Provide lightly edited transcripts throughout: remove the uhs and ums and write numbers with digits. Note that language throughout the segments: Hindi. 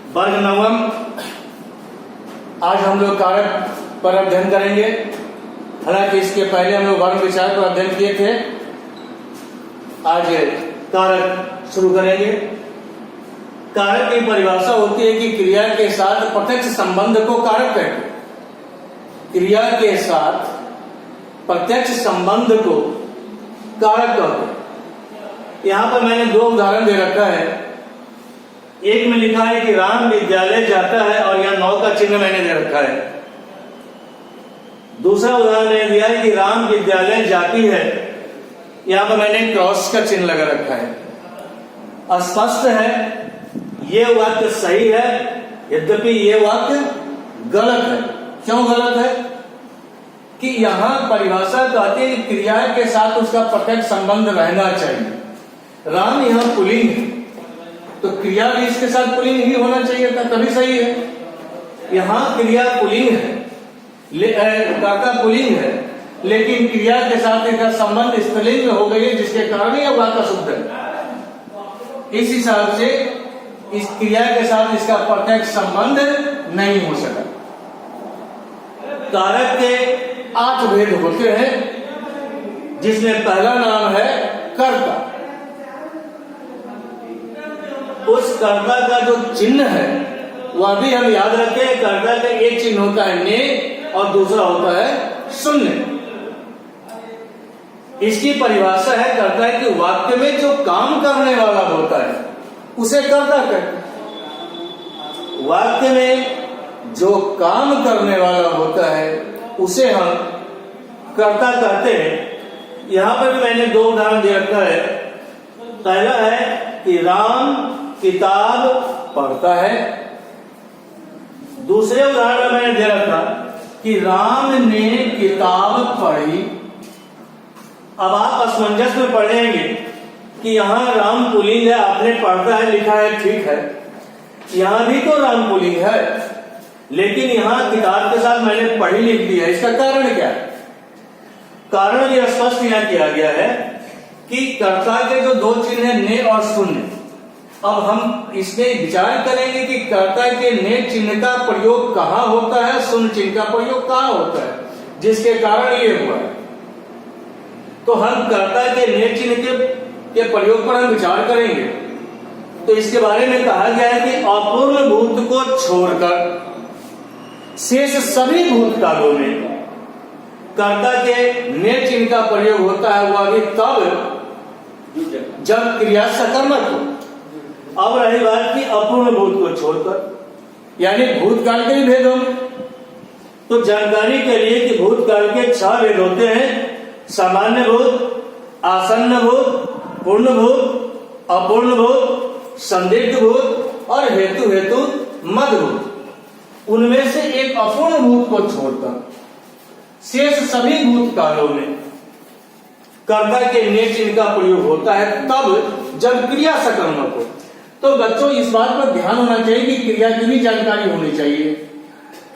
वर्ग नवम। आज हम लोग कारक पर अध्ययन करेंगे। हालांकि इसके पहले हम लोग वर्ग विचार पर अध्ययन किए थे। आज कारक शुरू करेंगे। कारक की परिभाषा होती है कि क्रिया के साथ प्रत्यक्ष संबंध को कारक कहते हैं। क्रिया के साथ प्रत्यक्ष संबंध को कारक कहते हैं। यहां पर मैंने दो उदाहरण दे रखा है। एक में लिखा है कि राम विद्यालय जाता है और यहां 9 का चिन्ह मैंने दे रखा है। दूसरा उदाहरण मैंने दिया है कि राम विद्यालय जाती है, यहां पर मैंने क्रॉस का चिन्ह लगा रखा है। स्पष्ट है, यह वाक्य सही है, यद्यपि यह वाक्य गलत है। क्यों गलत है? कि यहां परिभाषा कहती है कि क्रिया के साथ उसका प्रत्यक्ष संबंध रहना चाहिए। राम यहां पुल्लिंग है, तो क्रिया भी इसके साथ पुल्लिंग ही होना चाहिए था, तभी सही है। यहां क्रिया पुल्लिंग है, काका पुल्लिंग है, लेकिन क्रिया के साथ इसका संबंध स्त्रीलिंग में हो गई है, जिसके कारण यह वाक्य शुद्ध है। इस हिसाब से इस क्रिया के साथ इसका प्रत्यक्ष संबंध नहीं हो सका। कारक के 8 भेद होते हैं, जिसमें पहला नाम है कर्ता। उस कर्ता का जो चिन्ह है वह भी हम याद रखें। कर्ता का एक चिन्ह होता है ने और दूसरा होता है शून्य। इसकी परिभाषा है कर्ता कि वाक्य में जो काम करने वाला होता है उसे कर्ता कहते हैं। वाक्य में जो काम करने वाला होता है उसे हम कर्ता कहते हैं। यहां पर भी मैंने 2 उदाहरण दे रखा है। पहला है कि राम किताब पढ़ता है। दूसरे उदाहरण मैंने दे रखा कि राम ने किताब पढ़ी। अब आप असमंजस में पढ़ेंगे कि यहां राम पुल्लिंग है, आपने पढ़ता है लिखा है, ठीक है। यहां भी तो राम पुल्लिंग है, लेकिन यहां किताब के साथ मैंने पढ़ी लिख दिया। इसका कारण क्या है? कारण यह स्पष्ट यहां किया गया है कि कर्ता के जो 2 चिन्ह है ने और शून्य। अब हम इसमें विचार करेंगे कि कर्ता के ने चिन्ह का प्रयोग कहां होता है, शून्य चिन्ह का प्रयोग कहां होता है, जिसके कारण ये हुआ है। तो हम कर्ता के ने चिन्ह के प्रयोग पर हम विचार करेंगे। तो इसके बारे में कहा गया है कि अपूर्ण भूत को छोड़कर शेष सभी भूतकालों में कर्ता के ने चिन्ह का प्रयोग होता है, वह भी तब जब क्रिया सकर्मक हो। अब रही बात की अपूर्ण भूत को छोड़कर, यानी भूतकाल के भी भेद होंगे। तो जानकारी के लिए कि भूतकाल के 6 भेद होते हैं: सामान्य भूत, आसन्न भूत, पूर्ण भूत, अपूर्ण भूत, संदिग्ध भूत और हेतु मध्य भूत। उनमें से एक अपूर्ण भूत को छोड़कर शेष सभी भूतकालों में कर्ता के ने चिन्ह का प्रयोग होता है तब जब क्रिया सकर्मक हो। तो बच्चों, इस बात पर ध्यान होना चाहिए कि क्रिया की भी जानकारी होनी चाहिए।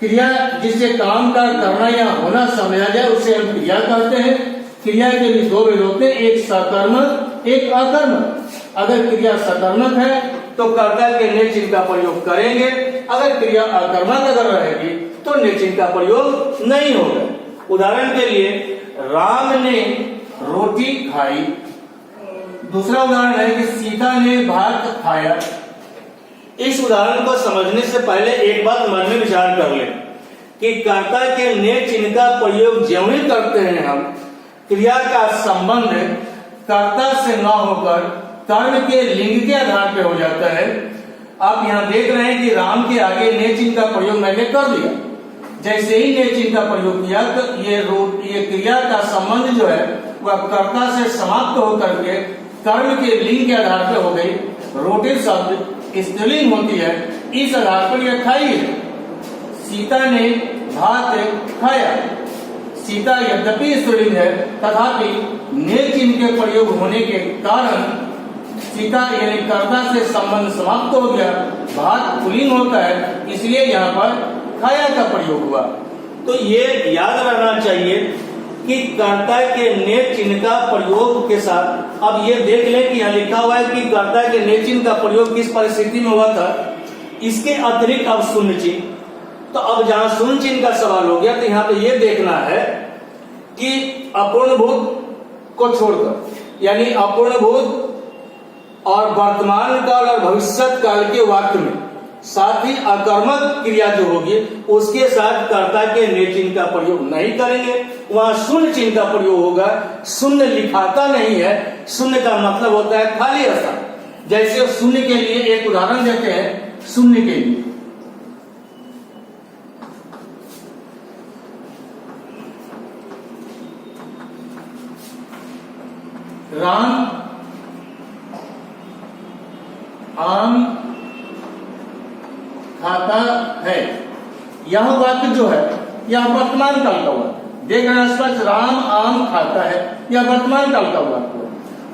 क्रिया जिससे काम का करना या होना समझा जाए उसे हम क्रिया कहते हैं। क्रिया के भी 2 भेद होते हैं, एक सकर्मक, एक अकर्मक। अगर क्रिया सकर्मक है तो कर्ता के ने चिन्ह का प्रयोग करेंगे। अगर क्रिया अकर्मक अगर रहेगी तो ने चिन्ह का प्रयोग नहीं होगा। उदाहरण के लिए, राम ने रोटी खाई। दूसरा उदाहरण है कि सीता ने भात खाया। इस उदाहरण को समझने से पहले एक बात मन में विचार कर लें कि कर्ता के ने चिन्ह का प्रयोग ज्यों ही करते हैं हम, क्रिया का संबंध कर्ता से न होकर कर्म के लिंग के आधार पर हो जाता है। आप यहाँ देख रहे हैं कि राम के आगे ने चिन्ह का प्रयोग मैंने कर दिया। जैसे ही ने चिन्ह का प्रयोग किया तो ये क्रिया का संबंध जो है वह कर्ता से समाप्त होकर के कर्म के लिंग के आधार पर हो गई। रोटी शब्द स्त्रीलिंग होती है, इस आधार पर यह खाई है। सीता ने भात खाया। सीता यद्यपि स्त्रीलिंग है, तथापि ने चिन्ह के प्रयोग होने के कारण सीता यानी कर्ता से संबंध समाप्त हो गया। भात पुल्लिंग होता है, इसलिए यहाँ पर खाया का प्रयोग हुआ। तो ये याद रखना चाहिए कि कर्ता के ने चिन्ह का प्रयोग के साथ, अब ये देख लें कि यहाँ लिखा हुआ है कि कर्ता के ने चिन्ह का प्रयोग किस परिस्थिति में हुआ था। इसके अतिरिक्त अब शून्य चिन्ह। तो अब जहां शून्य चिन्ह का सवाल हो गया तो यहां पे ये देखना है कि अपूर्णभूत को छोड़कर, यानी अपूर्णभूत और वर्तमान काल और भविष्यत काल के वाक्य में साथ ही अकर्मक क्रिया जो होगी उसके साथ कर्ता के ने चिन्ह का प्रयोग नहीं करेंगे, वहां शून्य चिन्ह का प्रयोग होगा। शून्य लिखाता नहीं है, शून्य का मतलब होता है खाली स्थान। जैसे शून्य के लिए एक उदाहरण देते हैं, शून्य के लिए राम आम खाता है, यह वाक्य जो है यह वर्तमान काल का हुआ। देख रहे हैं स्पष्ट, राम आम खाता है, यह वर्तमान काल का वाक्य हुआ।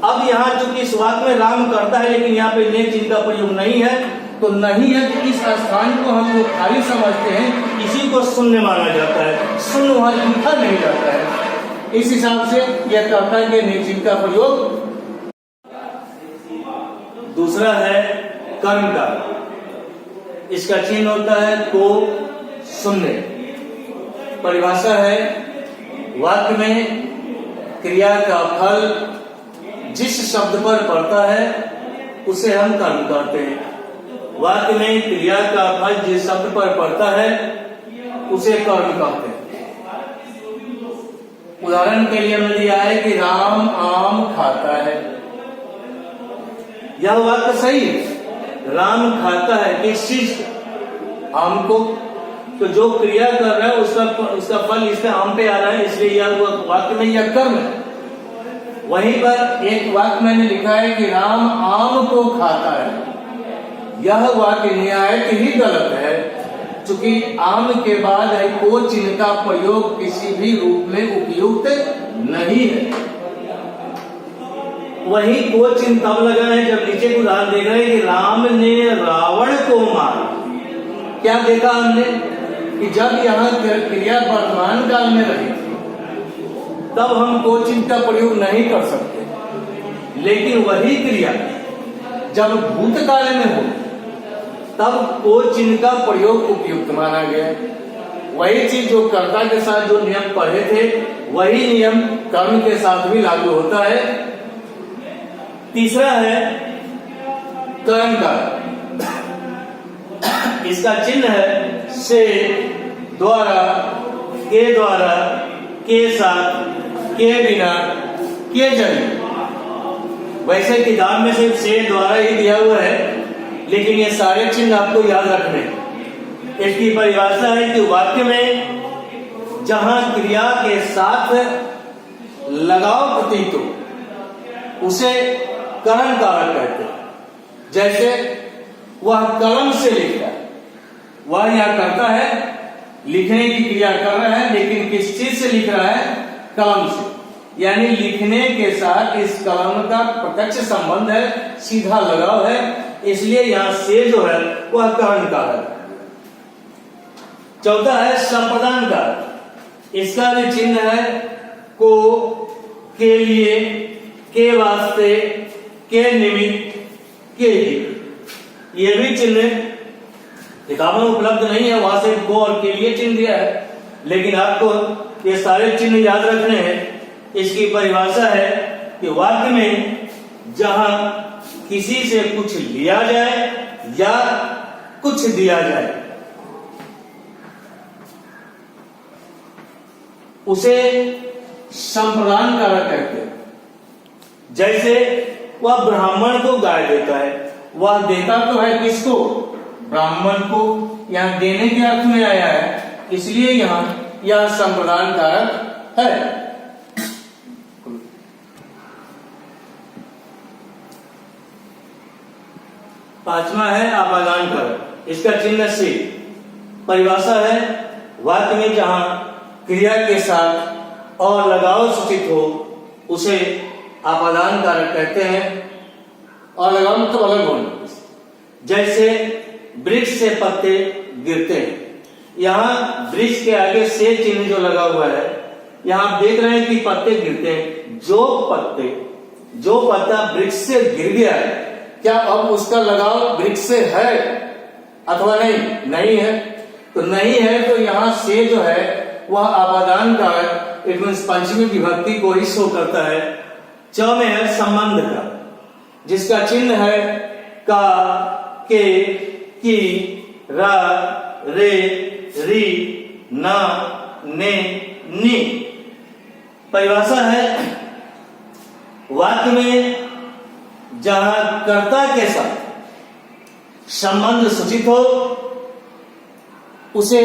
अब यहाँ चूंकि इस वाक्य में राम करता है लेकिन यहाँ पे ने चिन्ह का प्रयोग नहीं है, तो नहीं है कि इस स्थान को हम लोग खाली समझते हैं, इसी को शून्य माना जाता है, शून्य वहां लिखा नहीं जाता है। इस हिसाब से यह कर्ता के ने चिन्ह का प्रयोग। दूसरा है कर्म का, इसका चिन्ह होता है को शून्य। परिभाषा है वाक्य में क्रिया का फल जिस शब्द पर पड़ता है उसे हम कर्म कहते हैं। वाक्य में क्रिया का फल जिस शब्द पर पड़ता है उसे कर्म कहते हैं। उदाहरण के लिए हमने दिया है कि राम आम खाता है, यह वाक्य सही है। राम खाता है किस चीज को? आम को। तो जो क्रिया कर रहा है उसका फल इसमें आम पे आ रहा है, इसलिए यह वाक्य में यह कर्म है। वहीं पर एक वाक्य मैंने लिखा है कि राम आम को खाता है, यह वाक्य न्यायिक ही गलत है, क्योंकि आम के बाद है को चिन्ह का प्रयोग किसी भी रूप में उपयुक्त नहीं है। वही को चिन्ह तब लगा है जब नीचे को उदाहरण देख रहे हैं कि राम ने रावण को मारा। क्या देखा हमने कि जब यहाँ क्रिया वर्तमान काल में रही तब हम को चिन्ह का प्रयोग नहीं कर सकते, लेकिन वही क्रिया जब भूतकाल में हो तब को चिन्ह का प्रयोग उपयुक्त माना गया। वही चीज जो कर्ता के साथ जो नियम पढ़े थे वही नियम कर्म के साथ भी लागू होता है। तीसरा है कर्म का, इसका चिन्ह है से, द्वारा, के साथ, के बिना, के जरिए। वैसे किताब में सिर्फ से द्वारा ही दिया हुआ है, लेकिन ये सारे चिन्ह आपको याद रखने। इसकी परिभाषा है कि वाक्य में जहां क्रिया के साथ लगाव प्रतीत हो उसे करण कारक कहते हैं। जैसे वह कलम से लिखता है, वह यह करता है, लिखने की क्रिया कर रहा है, लेकिन किस चीज से लिख रहा है? कलम से। यानी लिखने के साथ इस कलम का प्रत्यक्ष संबंध है, सीधा लगाव है, इसलिए यहां से जो है वह करण कारक है। चौथा है संप्रदान कारक, इसका भी चिन्ह है को, के लिए, के वास्ते, के निमित्त, के लिए। ये भी चिन्ह किताबों में उपलब्ध नहीं है, वहां से को और के लिए चिन्ह दिया है, लेकिन आपको ये सारे चिन्ह याद रखने हैं। इसकी परिभाषा है कि वाक्य में जहां किसी से कुछ लिया जाए या कुछ दिया जाए उसे संप्रदान कारक कहते हैं। जैसे वह ब्राह्मण को गाय देता है, वह देता तो है किसको? ब्राह्मण को। यहां देने के अर्थ में आया है, इसलिए यहां यह संप्रदान कारक है। पांचवा है आपादान कारक, इसका चिन्ह से। परिभाषा है वाक्य में जहां क्रिया के साथ और लगाव सूचित हो उसे आपादान कारक कहते हैं। और लगाव मतलब अलग होना। जैसे वृक्ष से पत्ते गिरते हैं, यहाँ वृक्ष के आगे से चिन्ह जो लगा हुआ है, यहाँ आप देख रहे हैं कि पत्ते गिरते हैं। जो पत्ता वृक्ष से गिर गया है, क्या अब उसका लगाव वृक्ष से है? अथवा नहीं है, तो नहीं है तो यहाँ से जो है वह अपादान कारक इट मीन्स पंचमी विभक्ति को ही शो करता है। च में है संबंध का, जिसका चिन्ह है का, के, की, रा, रे, री, ना, ने, नी। परिभाषा है वाक्य में जहां कर्ता के साथ संबंध सूचित हो उसे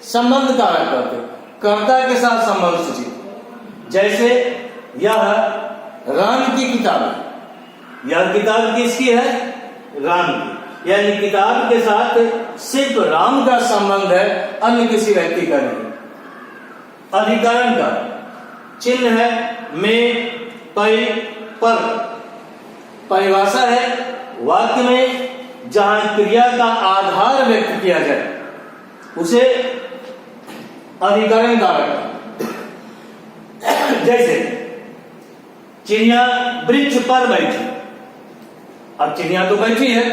संबंध कारक कहते हैं। कर्ता के साथ संबंध सूचित, जैसे यह राम की किताब है। यह किताब किसकी है? राम की, यानी किताब के साथ सिर्फ राम का संबंध है, अन्य किसी व्यक्ति का नहीं। अधिकरण का चिन्ह है में, पै, पर। परिभाषा है वाक्य में जहां क्रिया का आधार व्यक्त किया जाए उसे अधिकरण कारक। जैसे चिड़िया वृक्ष पर बैठी, अब चिड़िया तो बैठी है,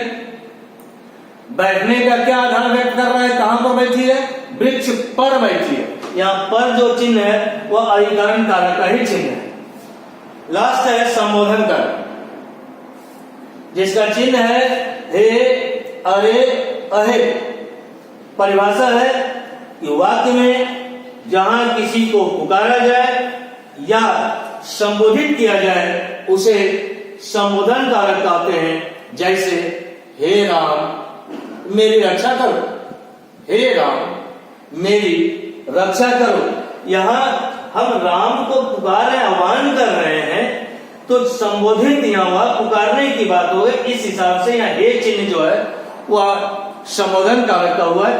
बैठने का क्या आधार व्यक्त कर रहा है? कहां पर बैठी है? वृक्ष पर बैठी है। यहां पर जो चिन्ह है वह अधिकरण कारक का ही चिन्ह है। लास्ट है संबोधन कारक, जिसका चिन्ह है हे, अरे, अहे। परिभाषा है कि वाक्य में जहां किसी को पुकारा जाए या संबोधित किया जाए उसे संबोधन कारक कहते हैं। जैसे हे राम मेरी रक्षा करो, हे राम मेरी रक्षा करो। यहाँ हम राम को पुकार आह्वान कर रहे हैं तो संबोधित यहाँ हुआ, पुकारने की बात हो गई। इस हिसाब से यहाँ हे चिन्ह जो है वह संबोधन कारक का हुआ है।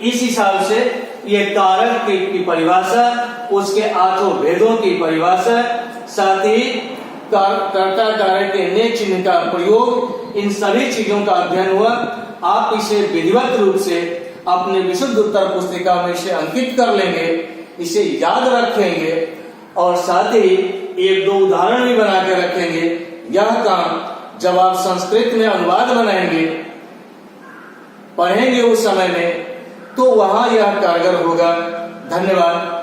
इस हिसाब से ये कारक की परिभाषा, उसके आठों भेदों की परिभाषा, साथ ही कर्ता कारक के ने चिन्ह का प्रयोग, इन सभी चीजों का अध्ययन हुआ। आप इसे विधिवत रूप से अपने विशुद्ध उत्तर पुस्तिका में इसे अंकित कर लेंगे, इसे याद रखेंगे और साथ ही एक दो उदाहरण भी बना के रखेंगे। यह काम जब आप संस्कृत में अनुवाद बनाएंगे, पढ़ेंगे उस समय में, तो वहां यह कारगर होगा। धन्यवाद।